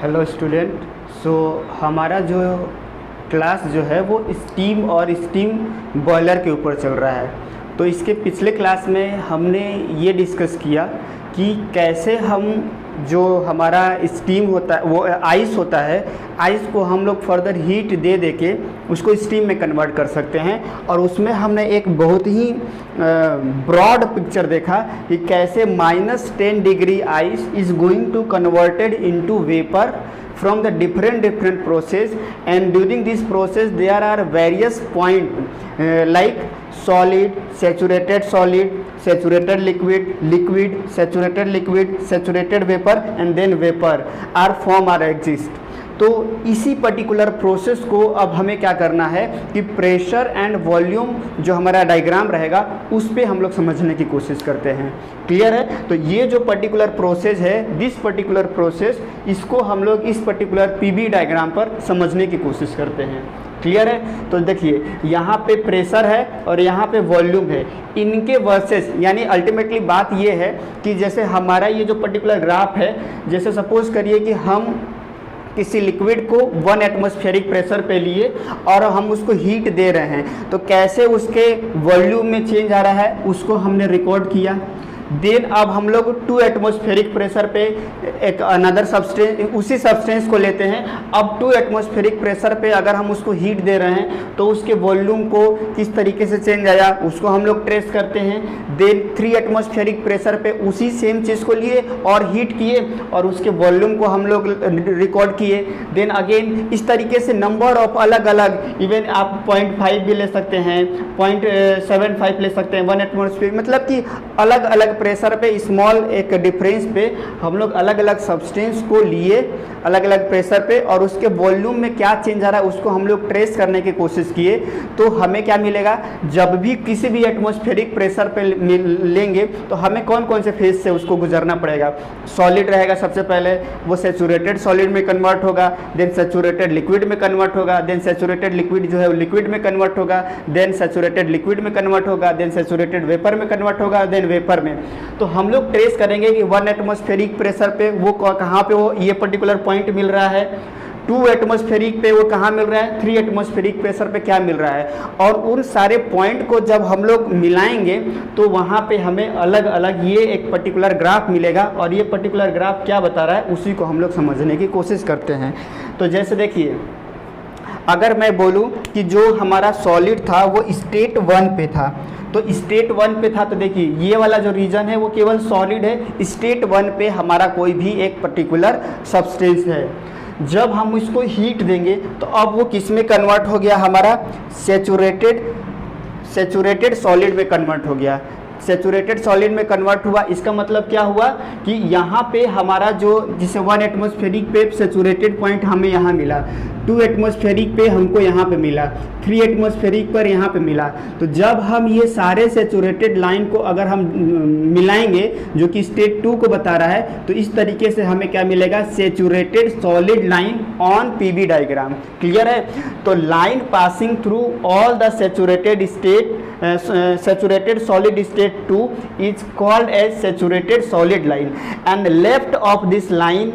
Hello student. सो हमारा जो class जो है वो स्टीम और स्टीम बॉयलर के ऊपर चल रहा है। तो इसके पिछले क्लास में हमने ये डिस्कस किया कि कैसे हम जो हमारा स्टीम होता है वो आइस होता है, आइस को हम लोग फर्दर हीट दे के उसको स्टीम में कन्वर्ट कर सकते हैं। और उसमें हमने एक बहुत ही ब्रॉड पिक्चर देखा कि कैसे -10 degree ice is going to converted into vapour from the different process, and during this process there are various point like solid, saturated liquid, saturated liquid, saturated vapor and then vapor are form are exist। तो इसी particular process को अब हमें क्या करना है कि pressure and volume जो हमारा डायग्राम रहेगा उस पे हम लोग समझने की कोशिश करते हैं। क्लियर है? तो ये जो पर्टिकुलर प्रोसेस है, दिस पर्टिकुलर प्रोसेस, इसको हम लोग इस पर्टिकुलर पीबी डायग्राम पर समझने की कोशिश करते हैं। क्लियर है? तो देखिए यहाँ पे प्रेशर है और यहाँ पे वॉल्यूम है, इनके वर्सेस यानी अल्टीमेटली बात ये है कि जैसे हमारा ये जो पर्टिकुलर ग्राफ है, जैसे सपोज करिए कि हम किसी लिक्विड को 1 एटमॉस्फेरिक प्रेशर पे लिए और हम उसको हीट दे रहे हैं, तो कैसे उसके वॉल्यूम में चेंज आ रहा है उसको हमने रिकॉर्ड किया। देन अब हम लोग 2 एटमॉस्फेरिक प्रेशर पे एक अनदर सब्सटेंस, उसी सब्सटेंस को लेते हैं। अब 2 एटमॉस्फेरिक प्रेशर पे अगर हम उसको हीट दे रहे हैं तो उसके वॉल्यूम को किस तरीके से चेंज आया उसको हम लोग ट्रेस करते हैं। देन 3 एटमॉस्फेरिक प्रेशर पे उसी सेम चीज़ को लिए और हीट किए और उसके वॉल्यूम को हम लोग रिकॉर्ड किए। देन अगेन इस तरीके से नंबर ऑफ अलग अलग, इवन आप 0.5 भी ले सकते हैं, 0.75 ले सकते हैं, 1 एटमॉस्फेरिक, मतलब कि अलग अलग प्रेशर पे स्मॉल एक डिफरेंस पे हम लोग अलग अलग सब्सटेंस को लिए अलग अलग प्रेशर पे और उसके वॉल्यूम में क्या चेंज आ रहा है उसको हम लोग ट्रेस करने की कोशिश किए। तो हमें क्या मिलेगा, जब भी किसी भी एटमॉस्फेरिक प्रेशर पे लेंगे तो हमें कौन कौन से फेज से उसको गुजरना पड़ेगा। सॉलिड रहेगा, सबसे पहले वो सैचुरेटेड सॉलिड में कन्वर्ट होगा, देन सैचुरेटेड लिक्विड में कन्वर्ट होगा, देन सैचुरेटेड लिक्विड जो है वो लिक्विड में कन्वर्ट होगा, देन सैचुरेटेड लिक्विड में कन्वर्ट होगा, देन सैचुरेटेड वेपर में कन्वर्ट होगा, देन वेपर में। तो हम लोग ट्रेस करेंगे कि 1 एटमॉस्फेरिक प्रेशर पे वो कहाँ पे वो ये पर्टिकुलर पॉइंट मिल रहा है, 2 एटमॉस्फेरिक पे वो कहाँ मिल रहा है, 3 एटमॉस्फेरिक प्रेशर पे क्या मिल रहा है। और उन सारे पॉइंट को जब हम लोग मिलाएंगे तो वहाँ पे हमें अलग अलग ये एक पर्टिकुलर ग्राफ मिलेगा और ये पर्टिकुलर ग्राफ क्या बता रहा है उसी को हम लोग समझने की कोशिश करते हैं। तो जैसे देखिए, अगर मैं बोलूँ कि जो हमारा सॉलिड था वो स्टेट 1 पे था, तो स्टेट 1 पे था, तो देखिए ये वाला जो रीजन है वो केवल सॉलिड है। स्टेट 1 पे हमारा कोई भी एक पर्टिकुलर सब्सटेंस है, जब हम इसको हीट देंगे तो अब वो किस में कन्वर्ट हो गया, हमारा सैचुरेटेड सॉलिड में कन्वर्ट हो गया। सैचुरेटेड सॉलिड में कन्वर्ट हुआ, इसका मतलब क्या हुआ कि यहाँ पे हमारा जो जिसे 1 एटमॉस्फेरिक पे सैचुरेटेड पॉइंट हमें यहाँ मिला, 2 एटमॉस्फेरिक पे हमको यहाँ पे मिला, 3 एटमॉस्फेरिक पर यहाँ पे मिला। तो जब हम ये सारे सैचुरेटेड लाइन को अगर हम मिलाएंगे जो कि स्टेट 2 को बता रहा है, तो इस तरीके से हमें क्या मिलेगा, saturated solid line on PB diagram. Clear है? तो line passing through all the saturated state saturated solid state 2 is called as saturated solid line, and left of this line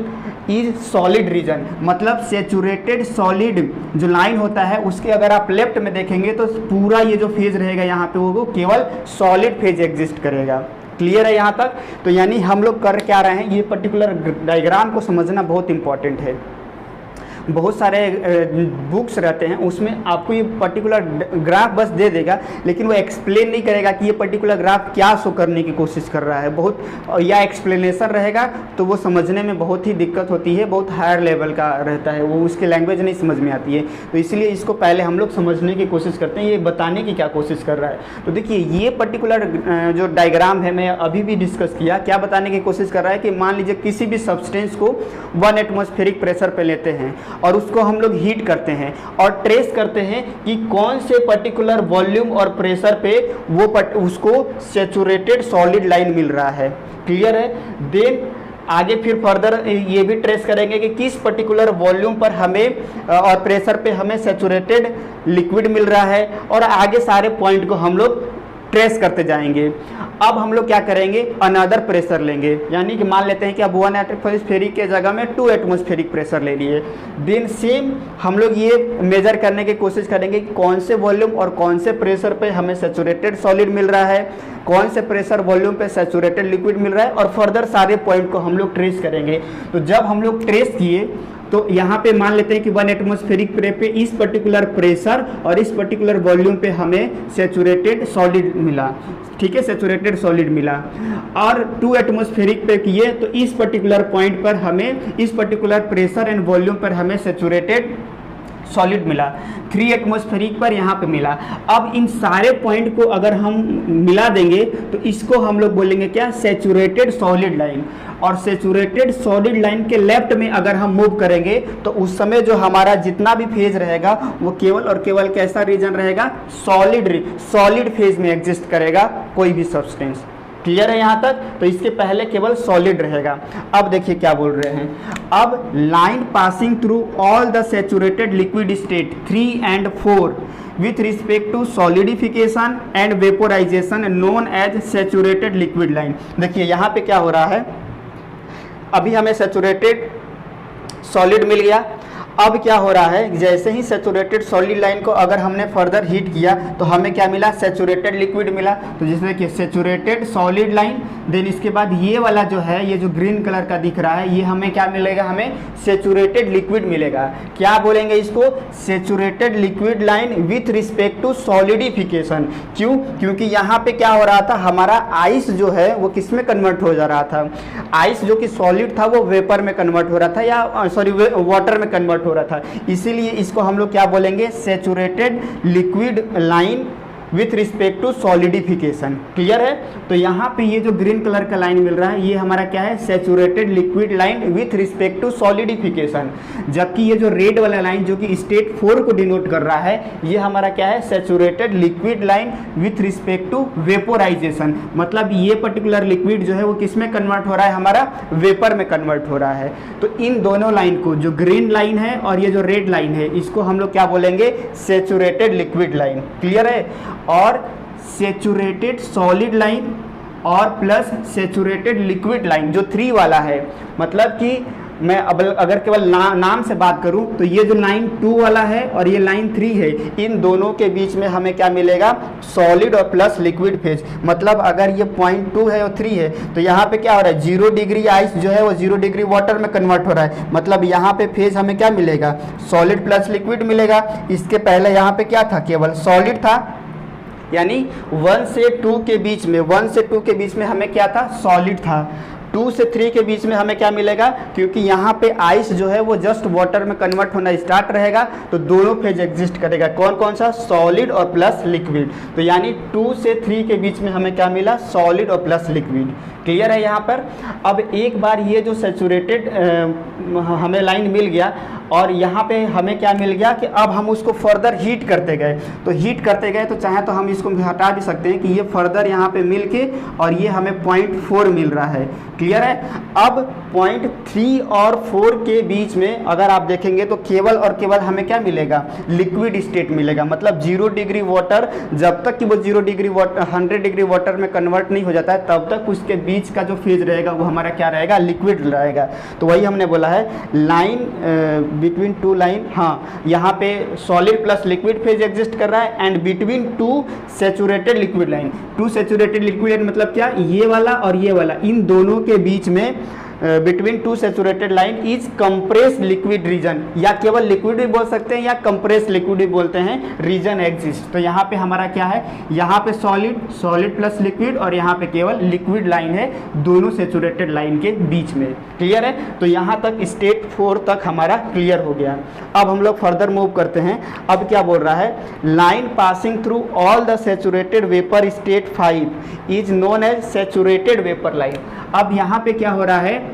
is solid region। मतलब saturated solid जो line होता है उसके अगर आप left में देखेंगे तो पूरा ये जो फेज रहेगा यहाँ पे वो केवल सॉलिड फेज एग्जिस्ट करेगा। क्लियर है यहाँ तक? तो यानी हम लोग कर क्या रहे हैं, ये पर्टिकुलर डायग्राम को समझना बहुत इंपॉर्टेंट है। बहुत सारे बुक्स रहते हैं उसमें आपको ये पर्टिकुलर ग्राफ बस दे देगा, लेकिन वो एक्सप्लेन नहीं करेगा कि ये पर्टिकुलर ग्राफ क्या शो करने की कोशिश कर रहा है। बहुत या एक्सप्लेनेशन रहेगा तो वो समझने में बहुत ही दिक्कत होती है, बहुत हायर लेवल का रहता है, वो उसकी लैंग्वेज नहीं समझ में आती है। तो इसलिए इसको पहले हम लोग समझने की कोशिश करते हैं, ये बताने की क्या कोशिश कर रहा है। तो देखिए ये पर्टिकुलर जो डायग्राम है मैं अभी भी डिस्कस किया, क्या बताने की कोशिश कर रहा है कि मान लीजिए किसी भी सब्सटेंस को 1 एटमॉस्फेरिक प्रेशर पे लेते हैं और उसको हम लोग हीट करते हैं और ट्रेस करते हैं कि कौन से पर्टिकुलर वॉल्यूम और प्रेशर पे वो उसको सैचुरेटेड सॉलिड लाइन मिल रहा है। क्लियर है? देन आगे फिर फर्दर ये भी ट्रेस करेंगे कि किस पर्टिकुलर वॉल्यूम पर हमें और प्रेशर पे हमें सैचुरेटेड लिक्विड मिल रहा है, और आगे सारे पॉइंट को हम लोग ट्रेस करते जाएंगे। अब हम लोग क्या करेंगे, अनदर प्रेशर लेंगे, यानी कि मान लेते हैं कि अब 1 एटमॉस्फेरिक के जगह में 2 एटमॉस्फेरिक प्रेशर ले लिए। देन सेम हम लोग ये मेजर करने की कोशिश करेंगे कि कौन से वॉल्यूम और कौन से प्रेशर पे हमें सैचुरेटेड सॉलिड मिल रहा है, कौन से प्रेशर वॉल्यूम पे सैचुरेटेड लिक्विड मिल रहा है, और फर्दर सारे पॉइंट को हम लोग ट्रेस करेंगे। तो जब हम लोग ट्रेस किए तो यहाँ पे मान लेते हैं कि 1 एटमॉस्फेरिक पे इस पर्टिकुलर प्रेशर और इस पर्टिकुलर वॉल्यूम पे हमें सैचुरेटेड सॉलिड मिला, ठीक है, सैचुरेटेड सॉलिड मिला। और 2 एटमॉस्फेरिक पे किए तो इस पर्टिकुलर पॉइंट पर हमें इस पर्टिकुलर प्रेशर एंड वॉल्यूम पर हमें सैचुरेटेड सॉलिड मिला। 3 एटमॉस्फेरिक पर यहाँ पे मिला। अब इन सारे पॉइंट को अगर हम मिला देंगे तो इसको हम लोग बोलेंगे क्या, सैचुरेटेड सॉलिड लाइन। और सैचुरेटेड सॉलिड लाइन के लेफ्ट में अगर हम मूव करेंगे तो उस समय जो हमारा जितना भी फेज रहेगा वो केवल और केवल कैसा रीजन रहेगा, सॉलिड फेज में एग्जिस्ट करेगा कोई भी सब्सटेंस। क्लियर है यहाँ तक? तो इसके पहले केवल सॉलिड रहेगा। अब देखिए क्या बोल रहे हैं, अब line passing through all the saturated liquid state 3 and 4 with respect to solidification and vaporization known as saturated liquid line। देखिए यहाँ पे क्या हो रहा है, अभी हमें सैचुरेटेड सॉलिड मिल गया। अब क्या हो रहा है, जैसे ही सैचुरेटेड सॉलिड लाइन को अगर हमने फर्दर हीट किया तो हमें क्या मिला, सैचुरेटेड लिक्विड मिला। तो जैसे कि सैचुरेटेड सॉलिड लाइन, देन इसके बाद ये वाला जो है, ये जो ग्रीन कलर का दिख रहा है, ये हमें क्या मिलेगा, हमें सैचुरेटेड लिक्विड मिलेगा। क्या बोलेंगे इसको, saturated liquid line with respect to solidification. क्यों? क्योंकि यहाँ पे क्या हो रहा था, हमारा आइस जो है वो किस में कन्वर्ट हो जा रहा था, आइस जो कि सॉलिड था वो वेपर में कन्वर्ट हो रहा था, या सॉरी वाटर में कन्वर्ट हो रहा था। इसीलिए इसको हम लोग क्या बोलेंगे, saturated liquid line with respect to solidification. Clear है? तो यहाँ पे ये जो ग्रीन कलर का लाइन मिल रहा है ये हमारा क्या है, saturated liquid line with respect to solidification. जबकि ये जो रेड वाला लाइन जो कि स्टेट 4 को डिनोट कर रहा है, ये हमारा क्या है, saturated liquid line with respect to vaporisation. मतलब ये पर्टिकुलर लिक्विड जो है वो किस में कन्वर्ट हो रहा है, हमारा वेपर में कन्वर्ट हो रहा है। तो इन दोनों लाइन को, जो ग्रीन लाइन है और ये जो रेड लाइन है, इसको हम लोग क्या बोलेंगे, सैचुरेटेड लिक्विड लाइन। क्लियर है? और सैचुरेटेड सॉलिड लाइन और प्लस सैचुरेटेड लिक्विड लाइन जो 3 वाला है, मतलब कि मैं अब अगर केवल नाम से बात करूं तो ये जो लाइन 2 वाला है और ये लाइन 3 है, इन दोनों के बीच में हमें क्या मिलेगा, सॉलिड और प्लस लिक्विड फेज। मतलब अगर ये पॉइंट 2 है और 3 है तो यहाँ पे क्या हो रहा है, 0 डिग्री आइस जो है वो 0 डिग्री वाटर में कन्वर्ट हो रहा है। मतलब यहाँ पे फेज हमें क्या मिलेगा, सॉलिड प्लस लिक्विड मिलेगा। इसके पहले यहाँ पे क्या था, केवल सॉलिड था, यानी 1 से 2 के बीच में, 1 से 2 के बीच में हमें क्या था, सॉलिड था। 2 से 3 के बीच में हमें क्या मिलेगा, क्योंकि यहाँ पे आइस जो है वो जस्ट वाटर में कन्वर्ट होना स्टार्ट रहेगा, तो दोनों फेज एग्जिस्ट करेगा। कौन कौन सा, सॉलिड और प्लस लिक्विड। तो यानी 2 से 3 के बीच में हमें क्या मिला, सॉलिड और प्लस लिक्विड। क्लियर है यहाँ पर? अब एक बार ये जो सैचुरेटेड हमें लाइन मिल गया और यहाँ पे हमें क्या मिल गया कि अब हम उसको फर्दर हीट करते गए, तो हीट करते गए तो चाहे तो हम इसको हटा भी सकते हैं कि ये फर्दर यहाँ पे मिल के और ये हमें 0.4 मिल रहा है। क्लियर है? अब 0.3 और 4 के बीच में अगर आप देखेंगे तो केवल और केवल हमें क्या मिलेगा, लिक्विड स्टेट मिलेगा। मतलब 0 डिग्री वाटर, जब तक कि वो 0 डिग्री वाटर 100 डिग्री वाटर में कन्वर्ट नहीं हो जाता है तब तक उसके बीच का जो फेज रहेगा वो हमारा क्या रहेगा, लिक्विड रहेगा। तो वही हमने बोला है लाइन बिटवीन 2 लाइन, हाँ यहाँ पे solid plus liquid phase exist कर रहा है, and between 2 saturated liquid line. 2 saturated liquid line मतलब क्या, ये वाला और ये वाला, इन दोनों के बीच में between 2 saturated line is compressed liquid region, या केवल लिक्विड भी बोल सकते हैं या कंप्रेस्ड लिक्विड भी बोलते हैं, रीजन एग्जिस्ट। तो यहाँ पे हमारा क्या है, यहाँ पे सॉलिड प्लस लिक्विड और यहाँ पे केवल लिक्विड लाइन है दोनों सैचुरेटेड लाइन के बीच में। क्लियर है? तो यहाँ तक स्टेट 4 तक हमारा क्लियर हो गया। अब हम लोग फर्दर मूव करते हैं। अब क्या बोल रहा है, line passing through all the saturated vapour state 5 is known as saturated vapour line. अब यहाँ पे क्या हो रहा है,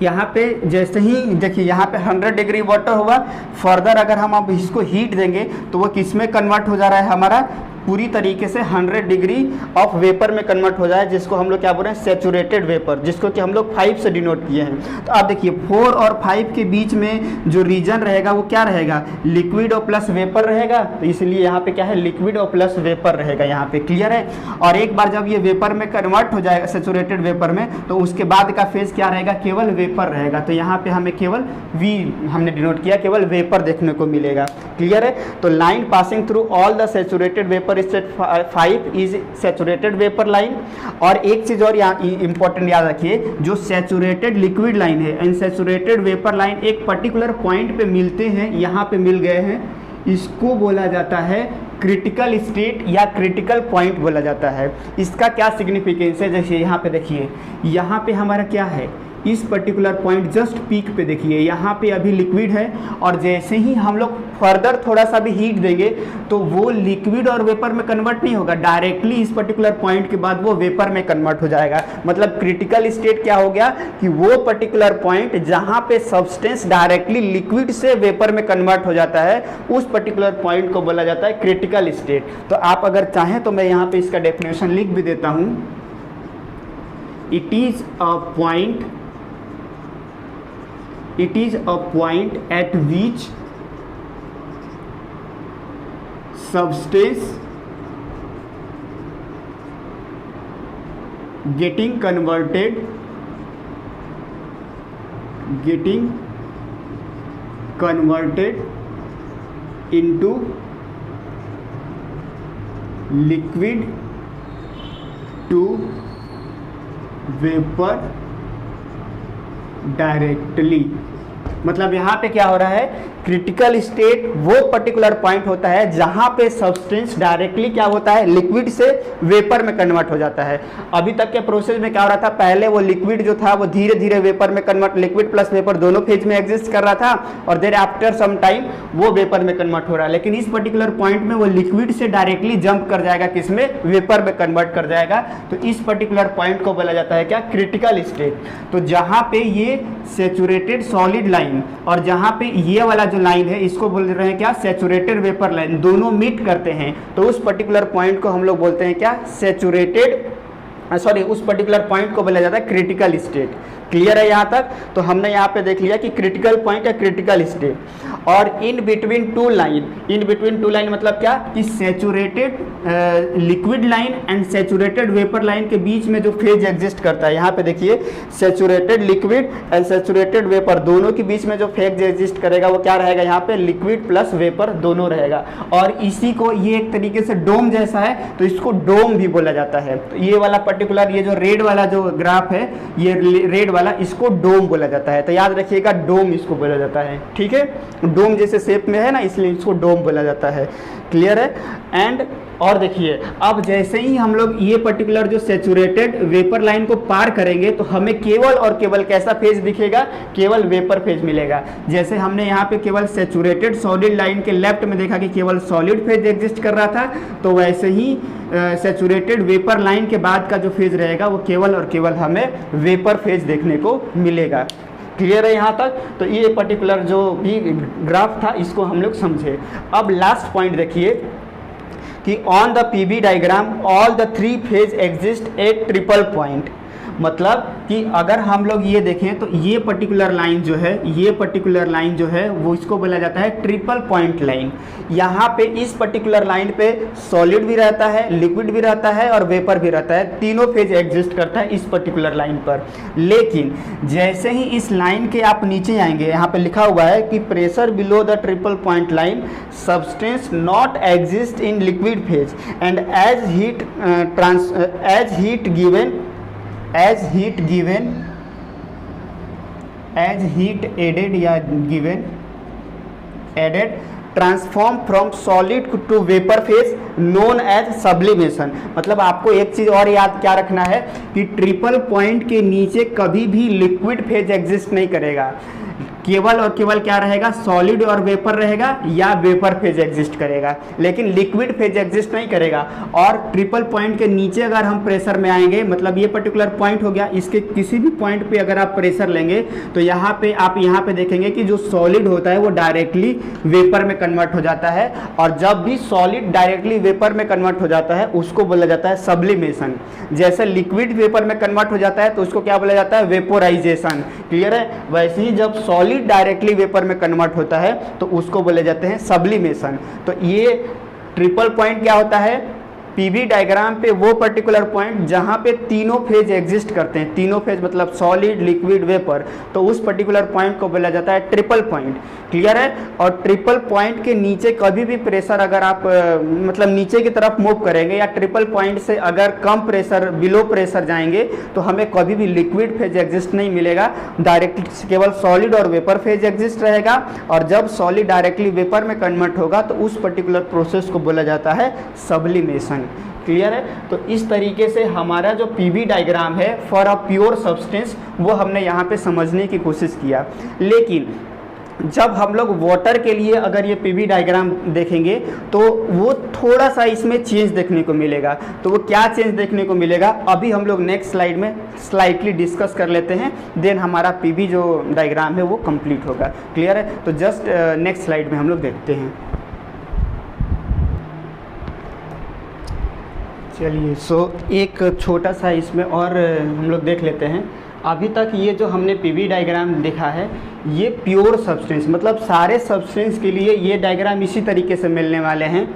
यहाँ पे जैसे ही देखिए यहाँ पे 100 डिग्री वाटर हुआ, फर्दर अगर हम अब इसको हीट देंगे तो वो किस में कन्वर्ट हो जा रहा है, हमारा पूरी तरीके से 100 डिग्री ऑफ वेपर में कन्वर्ट हो जाए, जिसको हम लोग क्या बोल रहे हैं, सैचुरेटेड वेपर, जिसको कि हम लोग 5 से डिनोट किए हैं। तो आप देखिए 4 और 5 के बीच में जो रीजन रहेगा वो क्या रहेगा, लिक्विड और प्लस वेपर रहेगा। तो इसलिए यहाँ पे क्या है, लिक्विड और प्लस वेपर रहेगा यहाँ पे, क्लियर है। और एक बार जब ये वेपर में कन्वर्ट हो जाएगा सैचुरेटेड वेपर में, तो उसके बाद का फेज क्या रहेगा, केवल वेपर रहेगा। तो यहाँ पे हमें केवल वी हमने डिनोट किया, केवल वेपर देखने को मिलेगा, क्लियर है। तो line passing through all the saturated vapour state 5 is saturated vapour line. और एक चीज और यहाँ इंपॉर्टेंट याद रखिए, जो सैचुरेटेड लिक्विड लाइन है एंड सैचुरेटेड वेपर लाइन एक पर्टिकुलर पॉइंट पे मिलते हैं, यहाँ पे मिल गए हैं, इसको बोला जाता है क्रिटिकल स्टेट या क्रिटिकल पॉइंट बोला जाता है। इसका क्या सिग्निफिकेंस है, जैसे यहाँ पे देखिए, यहाँ पे हमारा क्या है, इस पर्टिकुलर पॉइंट जस्ट पीक पे देखिए, यहाँ पे अभी लिक्विड है, और जैसे ही हम लोग फर्दर थोड़ा सा भी हीट देंगे तो वो लिक्विड और वेपर में कन्वर्ट नहीं होगा, डायरेक्टली इस पर्टिकुलर पॉइंट के बाद वो वेपर में कन्वर्ट हो जाएगा। मतलब क्रिटिकल स्टेट क्या हो गया कि वो पर्टिकुलर पॉइंट जहाँ पे सब्सटेंस डायरेक्टली लिक्विड से वेपर में कन्वर्ट हो जाता है, उस पर्टिकुलर पॉइंट को बोला जाता है क्रिटिकल स्टेट। तो आप अगर चाहें तो मैं यहाँ पे इसका डेफिनेशन लिख भी देता हूँ। It is a point at which substance getting converted into liquid to vapor directly. मतलब यहाँ पे क्या हो रहा है, क्रिटिकल स्टेट वो पर्टिकुलर पॉइंट होता है जहाँ पे सब्सटेंस डायरेक्टली क्या होता है, लिक्विड से वेपर में कन्वर्ट हो जाता है। अभी तक के प्रोसेस में क्या हो रहा था, पहले वो लिक्विड जो था वो धीरे धीरे वेपर में कन्वर्ट, लिक्विड प्लस वेपर दोनों फेज में एग्जिस्ट कर रहा था, और देर आफ्टर सम टाइम वो वेपर में कन्वर्ट हो रहा है। लेकिन इस पर्टिकुलर पॉइंट में वो लिक्विड से डायरेक्टली जंप कर जाएगा, किसमें, वेपर में कन्वर्ट कर जाएगा। तो इस पर्टिकुलर पॉइंट को बोला जाता है क्या, क्रिटिकल स्टेट। तो जहाँ पे ये सैचुरेटेड सॉलिड लाइन और जहाँ पे ये वाला जो लाइन है, इसको बोल रहे हैं क्या, सैचुरेटेड वेपर लाइन, दोनों मीट करते हैं, तो उस पर्टिकुलर पॉइंट को हम लोग बोलते हैं क्या, उस पर्टिकुलर पॉइंट को बोला जाता है क्रिटिकल स्टेट। क्लियर है यहाँ तक। तो हमने यहाँ पे देख लिया कि क्रिटिकल पॉइंट या क्रिटिकल स्टेट। और इन बिटवीन टू लाइन मतलब क्या कि saturated liquid line and saturated vapour line के बीच में जो फेज एग्जिस्ट करता है, यहाँ पे देखिए saturated liquid and saturated vapour दोनों के बीच में जो फेज एग्जिस्ट करेगा वो क्या रहेगा, यहाँ पे लिक्विड प्लस वेपर दोनों रहेगा। और इसी को ये एक तरीके से डोम जैसा है तो इसको डोम भी बोला जाता है। तो ये वाला पर्टिकुलर ये जो रेड वाला जो ग्राफ है, ये रेड वाला, इसको डोम बोला जाता है। तो याद रखिएगा डोम इसको बोला जाता है, ठीक है, डोम जैसे शेप में है ना, इसलिए इसको डोम बोला जाता है। क्लियर है। एंड और देखिए अब जैसे ही हम लोग ये पर्टिकुलर जो सैचुरेटेड वेपर लाइन को पार करेंगे तो हमें केवल और केवल कैसा फेज दिखेगा, केवल वेपर फेज मिलेगा। जैसे हमने यहाँ पे केवल सैचुरेटेड सॉलिड लाइन के लेफ्ट में देखा कि केवल सॉलिड फेज एग्जिस्ट कर रहा था, तो वैसे ही सैचुरेटेड वेपर लाइन के बाद का जो फेज रहेगा वो केवल और केवल हमें वेपर फेज देखने को मिलेगा। क्लियर है यहाँ तक। तो ये पर्टिकुलर जो भी ग्राफ था इसको हम लोग समझे। अब लास्ट पॉइंट देखिए कि on the PV diagram all the three phase exist at triple point. मतलब कि अगर हम लोग ये देखें तो ये पर्टिकुलर लाइन जो है, ये पर्टिकुलर लाइन जो है वो इसको बोला जाता है ट्रिपल पॉइंट लाइन। यहाँ पे इस पर्टिकुलर लाइन पे सॉलिड भी रहता है, लिक्विड भी रहता है और वेपर भी रहता है, तीनों फेज एग्जिस्ट करता है इस पर्टिकुलर लाइन पर। लेकिन जैसे ही इस लाइन के आप नीचे आएंगे, यहाँ पे लिखा हुआ है कि pressure below the triple point line substance not exist in liquid phase and as heat added transform from solid to vapour phase known as sublimation. मतलब आपको एक चीज और याद क्या रखना है कि ट्रिपल पॉइंट के नीचे कभी भी लिक्विड फेज एग्जिस्ट नहीं करेगा। केवल और केवल क्या रहेगा, सॉलिड और वेपर रहेगा या वेपर फेज एग्जिस्ट करेगा, लेकिन लिक्विड फेज एग्जिस्ट नहीं करेगा। और ट्रिपल पॉइंट के नीचे अगर हम प्रेशर में आएंगे, मतलब ये पर्टिकुलर पॉइंट हो गया, इसके किसी भी पॉइंट पे अगर आप प्रेशर लेंगे तो यहाँ पे आप यहाँ पे देखेंगे कि जो सॉलिड होता है वो डायरेक्टली वेपर में कन्वर्ट हो जाता है, और जब भी सॉलिड डायरेक्टली वेपर में कन्वर्ट हो जाता है उसको बोला जाता है सब्लिमेशन। जैसे लिक्विड वेपर में कन्वर्ट हो जाता है तो उसको क्या बोला जाता है, वेपोराइजेशन। क्लियर है? वैसे ही जब सॉलिड डायरेक्टली वेपर में कन्वर्ट होता है तो उसको बोले जाते हैं सब्लिमेशन। तो ये ट्रिपल पॉइंट क्या होता है, पीवी डायग्राम पे वो पर्टिकुलर पॉइंट जहाँ पे तीनों फेज एग्जिस्ट करते हैं, तीनों फेज मतलब सॉलिड लिक्विड वेपर, तो उस पर्टिकुलर पॉइंट को बोला जाता है ट्रिपल पॉइंट। क्लियर है? और ट्रिपल पॉइंट के नीचे कभी भी प्रेशर अगर आप मतलब नीचे की तरफ मूव करेंगे या ट्रिपल पॉइंट से अगर कम प्रेशर बिलो प्रेशर जाएंगे तो हमें कभी भी लिक्विड फेज एग्जिस्ट नहीं मिलेगा, डायरेक्टली केवल सॉलिड और वेपर फेज एग्जिस्ट रहेगा। और जब सॉलिड डायरेक्टली वेपर में कन्वर्ट होगा तो उस पर्टिकुलर प्रोसेस को बोला जाता है सब्लिमेशन। क्लियर है? तो इस तरीके से हमारा जो पीवी डायग्राम है फॉर अ प्योर सब्सटेंस वो हमने यहाँ पे समझने की कोशिश किया। लेकिन जब हम लोग वाटर के लिए अगर ये पीवी डायग्राम देखेंगे तो वो थोड़ा सा इसमें चेंज देखने को मिलेगा। तो वो क्या चेंज देखने को मिलेगा अभी हम लोग नेक्स्ट स्लाइड में स्लाइटली डिस्कस कर लेते हैं, देन हमारा पीवी जो डायग्राम है वो कंप्लीट होगा। क्लियर है? तो जस्ट नेक्स्ट स्लाइड में हम लोग देखते हैं। चलिए, एक छोटा सा इसमें और हम लोग देख लेते हैं। अभी तक ये जो हमने पीवी डायग्राम देखा है ये प्योर सब्सटेंस, मतलब सारे सब्सटेंस के लिए ये डायग्राम इसी तरीके से मिलने वाले हैं।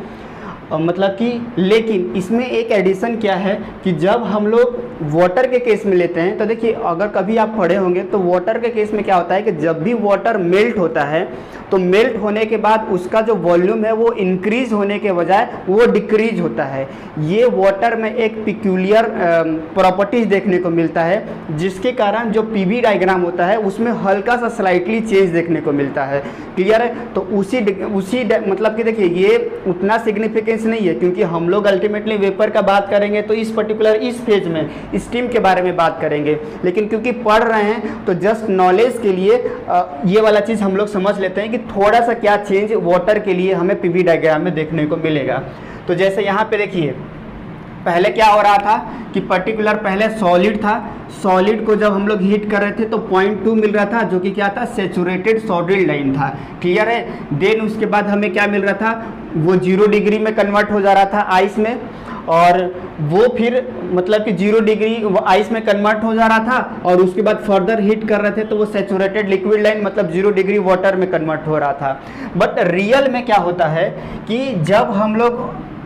मतलब कि लेकिन इसमें एक एडिशन क्या है कि जब हम लोग वाटर के केस में लेते हैं तो देखिए, अगर कभी आप पढ़े होंगे तो वाटर के केस में क्या होता है कि जब भी वाटर मेल्ट होता है तो मेल्ट होने के बाद उसका जो वॉल्यूम है वो इंक्रीज होने के बजाय वो डिक्रीज होता है। ये वाटर में एक पिक्यूलियर प्रॉपर्टीज देखने को मिलता है, जिसके कारण जो पीवी डायग्राम होता है उसमें हल्का सा स्लाइटली चेंज देखने को मिलता है। क्लियर है? तो उसी मतलब कि देखिए ये उतना सिग्निफिकेंस नहीं है, क्योंकि हम लोग अल्टीमेटली वेपर का बात करेंगे तो इस पर्टिकुलर इस फेज में स्टीम के बारे में बात करेंगे, लेकिन क्योंकि पढ़ रहे हैं तो जस्ट नॉलेज के लिए ये वाला चीज़ हम लोग समझ लेते हैं कि थोड़ा सा क्या चेंज वाटर के लिए हमें पीवी डायग्राम में देखने को मिलेगा। तो जैसे यहाँ पे देखिए, पहले क्या हो रहा था कि पर्टिकुलर पहले सॉलिड था, सॉलिड को जब हम लोग हीट कर रहे थे तो 0.2 मिल रहा था, जो कि क्या था, सैचुरेटेड सॉलिड लाइन था। क्लियर है? देन उसके बाद हमें क्या मिल रहा था, वो 0 डिग्री में कन्वर्ट हो जा रहा था आइस में, और वो फिर मतलब कि 0 डिग्री वो आइस में कन्वर्ट हो जा रहा था, और उसके बाद फर्दर हीट कर रहे थे तो वो सैचुरेटेड लिक्विड लाइन मतलब 0 डिग्री वाटर में कन्वर्ट हो रहा था। बट रियल में क्या होता है कि जब हम लोग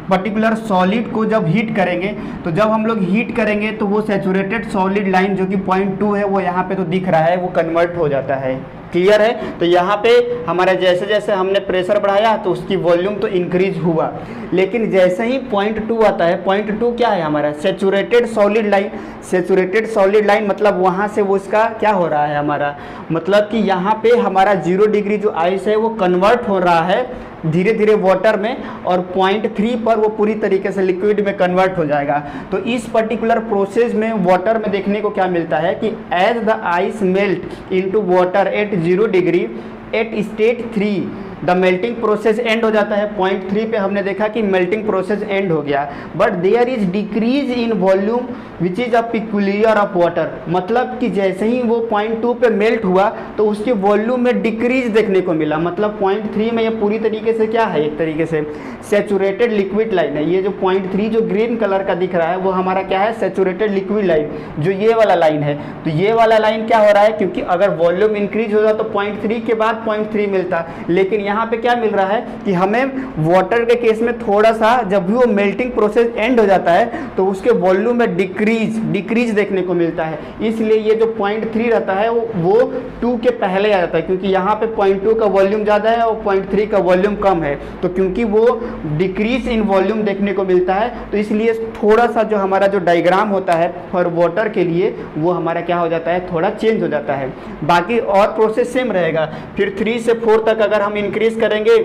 पर्टिकुलर सॉलिड को जब हीट करेंगे तो जब हम लोग हीट करेंगे तो वो सैचुरेटेड सॉलिड लाइन जो कि 0.2 है वो यहाँ पे तो दिख रहा है, वो कन्वर्ट हो जाता है। क्लियर है? तो यहाँ पे हमारा जैसे जैसे हमने प्रेशर बढ़ाया तो उसकी वॉल्यूम तो इंक्रीज हुआ, लेकिन जैसे ही 0.2 आता है, 0.2 क्या है हमारा, saturated solid line. Saturated solid line मतलब वहाँ से वो इसका क्या हो रहा है हमारा, मतलब कि यहाँ पे हमारा 0 डिग्री जो आइस है वो कन्वर्ट हो रहा है धीरे धीरे वाटर में, और 0.3 पर वो पूरी तरीके से लिक्विड में कन्वर्ट हो जाएगा। तो इस पर्टिकुलर प्रोसेस में वाटर में देखने को क्या मिलता है कि as the ice melt into water at 0 degree at state 3 the melting process end हो जाता है। 0.3 पे हमने देखा कि मेल्टिंग प्रोसेस एंड हो गया, but there is decrease in volume which is a peculiar of water. मतलब कि जैसे ही वो 0.2 पे मेल्ट हुआ तो उसके वॉल्यूम में डिक्रीज देखने को मिला। मतलब 0.3 में ये पूरी तरीके से क्या है, एक तरीके से सैचुरेटेड लिक्विड लाइन है। ये जो 0.3 जो ग्रीन कलर का दिख रहा है वो हमारा क्या है, सैचुरेटेड लिक्विड लाइन, जो ये वाला लाइन है। तो ये वाला लाइन क्या हो रहा है, क्योंकि अगर वॉल्यूम इंक्रीज होता तो 0.3 के बाद 0.3 मिलता, लेकिन यहाँ पे क्या मिल रहा है कि हमें वाटर के केस में थोड़ा सा जब भी वो मेल्टिंग प्रोसेस एंड हो जाता है तो उसके वॉल्यूम में डिक्रीज देखने को मिलता है। इसलिए ये जो 0.3 रहता है वो 2 के पहले आ जाता है, क्योंकि यहाँ पे 0.2 का वॉल्यूम ज़्यादा है और 0.3 का वॉल्यूम कम है। तो क्योंकि वो डिक्रीज इन वॉल्यूम देखने को मिलता है तो इसलिए थोड़ा सा जो हमारा जो डायग्राम होता है फॉर वाटर के लिए वो हमारा क्या हो जाता है, थोड़ा चेंज हो जाता है। बाकी और प्रोसेस सेम रहेगा। फिर 3 से 4 तक अगर हम इंक्रीज करेंगे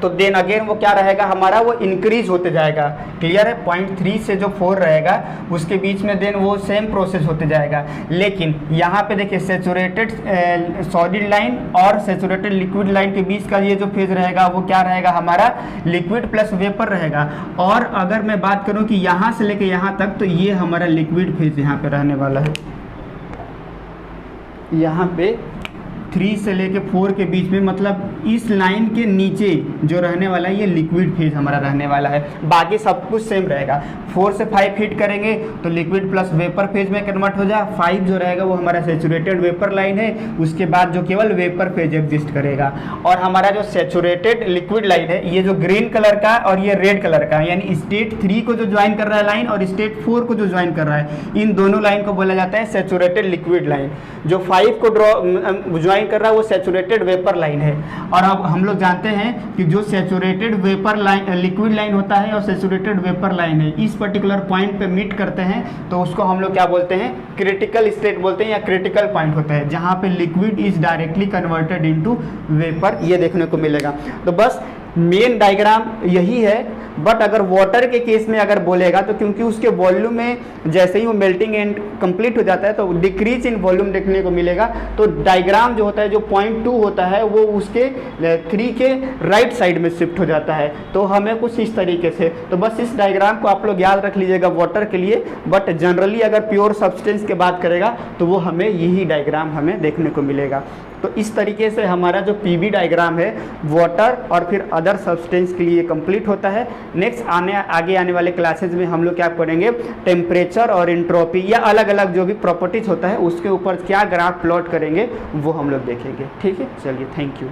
तो देन अगेन वो क्या रहेगा हमारा, वो इंक्रीज होते जाएगा। क्लियर है, 0.3 से जो 4 रहेगा उसके बीच में देन वो सेम प्रोसेस होते जाएगा। लेकिन यहाँ पे देखिए सेचुरेटेड सॉलिड लाइन और सेचुरेटेड लिक्विड लाइन के बीच का ये जो फेज रहेगा वो क्या रहेगा हमारा, लिक्विड प्लस वेपर रहेगा। और अगर मैं बात करूँ कि यहाँ से लेके यहाँ तक, तो ये हमारा लिक्विड फेज यहाँ पे रहने वाला है। यहाँ पे 3 से लेके 4 के बीच में, मतलब इस लाइन के नीचे जो रहने वाला है ये लिक्विड फेज हमारा रहने वाला है। बाकी सब कुछ सेम रहेगा। 4 से 5 हिट करेंगे तो लिक्विड प्लस वेपर फेज में कन्वर्ट हो जाए। 5 जो रहेगा वो हमारा सेचुरेटेड वेपर लाइन है, उसके बाद जो केवल वेपर फेज एग्जिस्ट करेगा। और हमारा जो सेचुरेटेड लिक्विड लाइन है, ये जो ग्रीन कलर का और ये रेड कलर का, यानी स्टेट 3 को जो ज्वाइन कर रहा है लाइन और स्टेट 4 को जो ज्वाइन कर रहा है, इन दोनों लाइन को बोला जाता है सेचुरेटेड लिक्विड लाइन। जो 5 को ज्वाइन कर रहा है वो सेचुरेटेड वेपर लाइन है। और अब हम लोग जानते हैं कि जो saturated vapour line liquid line होता है और सेचुरेटेड वेपर लाइन है, इस पर्टिकुलर पॉइंट पे मीट करते हैं तो उसको हम लोग क्या बोलते हैं, क्रिटिकल स्टेट बोलते हैं या क्रिटिकल पॉइंट होता है, जहां पे liquid is directly converted into vapour, ये देखने को मिलेगा। तो बस मेन डायग्राम यही है। बट अगर वाटर के केस में अगर बोलेगा तो क्योंकि उसके वॉल्यूम में जैसे ही वो मेल्टिंग एंड कंप्लीट हो जाता है तो डिक्रीज इन वॉल्यूम देखने को मिलेगा। तो डायग्राम जो होता है, जो 0.2 होता है वो उसके 3 के राइट साइड में शिफ्ट हो जाता है। तो हमें कुछ इस तरीके से, तो बस इस डायग्राम को आप लोग याद रख लीजिएगा वाटर के लिए। बट जनरली अगर प्योर सब्सटेंस की बात करेगा तो वो हमें यही डायग्राम हमें देखने को मिलेगा। तो इस तरीके से हमारा जो पीवी डायग्राम है वाटर और फिर अदर सब्सटेंस के लिए कंप्लीट होता है। नेक्स्ट आगे आने वाले क्लासेज में हम लोग क्या पढ़ेंगे, टेम्परेचर और एंट्रोपी या अलग अलग जो भी प्रॉपर्टीज होता है उसके ऊपर क्या ग्राफ प्लॉट करेंगे वो हम लोग देखेंगे। ठीक है, चलिए, थैंक यू।